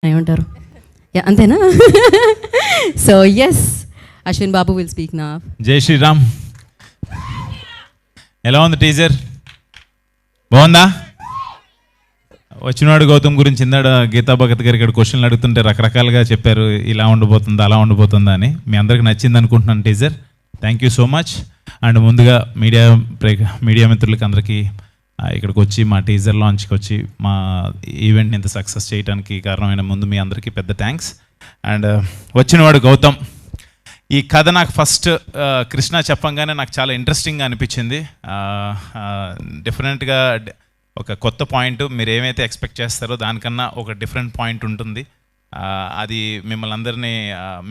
ఏమంటారు అంతేనా? So yes, Ashwin Babu will speak నా. జై శ్రీరామ్. ఎలా ఉంది టీజర్? బాగుందా? వచ్చినవాడు గౌతమ్ గురించి ఇందాడ గీతా భగత్ గారు ఇక్కడ క్వశ్చన్లు అడుగుతుంటే రకరకాలుగా చెప్పారు, ఇలా ఉండబోతుందా అలా ఉండబోతుందా అని. మీ అందరికి నచ్చింది అనుకుంటున్నాను teaser. Thank you so much. And ముందుగా మీడియా మిత్రులకి అందరికీ ఇక్కడికి వచ్చి మా టీజర్ లాంచ్కి వచ్చి మా ఈవెంట్ని ఇంత సక్సెస్ చేయడానికి కారణమైన ముందు మీ అందరికీ పెద్ద థ్యాంక్స్. అండ్ వచ్చినవాడు గౌతమ్, ఈ కథ నాకు ఫస్ట్ కృష్ణ చెప్పంగానే నాకు చాలా ఇంట్రెస్టింగ్గా అనిపించింది. డిఫరెంట్గా ఒక కొత్త పాయింట్, మీరు ఏమైతే ఎక్స్పెక్ట్ చేస్తారో దానికన్నా ఒక డిఫరెంట్ పాయింట్ ఉంటుంది. అది మిమ్మల్ని అందరినీ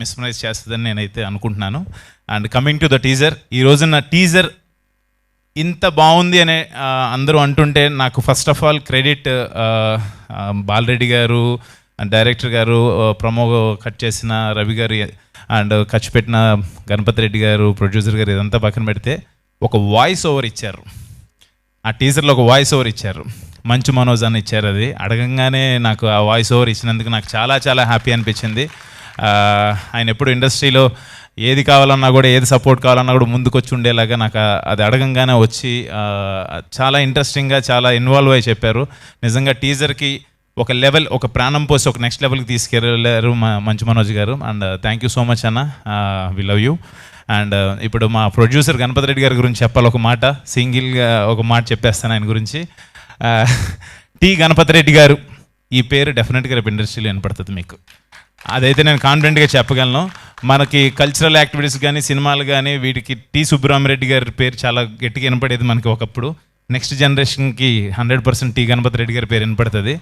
మిస్మరైజ్ చేస్తుందని నేనైతే అనుకుంటున్నాను. And coming to the teaser, ఈ రోజున టీజర్ ఇంత బాగుంది అనే అందరూ అంటుంటే నాకు first of all credit Bala Reddy గారు, డైరెక్టర్ గారు, ప్రమో కట్ చేసిన రవి గారు, అండ్ ఖర్చు పెట్టిన గణపతి రెడ్డి గారు, ప్రొడ్యూసర్ గారు, ఇదంతా పక్కన పెడితే ఒక వాయిస్ ఓవర్ ఇచ్చారు. ఆ టీజర్లో ఒక వాయిస్ ఓవర్ ఇచ్చారు, మంచు మనోజ్ అని ఇచ్చారు. అది అడగంగానే నాకు ఆ వాయిస్ ఓవర్ ఇచ్చినందుకు నాకు చాలా చాలా హ్యాపీ అనిపించింది. ఆయన ఎప్పుడు ఇండస్ట్రీలో ఏది కావాలన్నా కూడా, ఏది సపోర్ట్ కావాలన్నా కూడా ముందుకు వచ్చి ఉండేలాగా నాకు అది అడగంగానే వచ్చి చాలా ఇంట్రెస్టింగ్గా చాలా ఇన్వాల్వ్ అయ్యి చెప్పారు. నిజంగా టీజర్కి ఒక లెవెల్, ఒక ప్రాణం పోసి ఒక నెక్స్ట్ లెవెల్కి తీసుకెళ్ళారు మంచు మనోజ్ గారు. And thank you so much అన్న, వి లవ్ యూ. అండ్ ఇప్పుడు మా ప్రొడ్యూసర్ గణపతి రెడ్డి గారి గురించి చెప్పాలి. ఒక మాట సింగిల్గా ఒక మాట చెప్పేస్తాను ఆయన గురించి. టి గణపతి రెడ్డి గారు, ఈ పేరు డెఫినెట్గా రేపు ఇండస్ట్రీలో వినపడుతుంది మీకు, అదైతే నేను కాన్ఫిడెంట్గా చెప్పగలను. మనకి కల్చరల్ యాక్టివిటీస్ కానీ, సినిమాలు కానీ, వీటికి టి సుబ్బరామరెడ్డి గారి పేరు చాలా గట్టిగా వినపడేది మనకి ఒకప్పుడు. నెక్స్ట్ జనరేషన్కి 100% టి గణపతి రెడ్డి గారి పేరు వినపడుతుంది.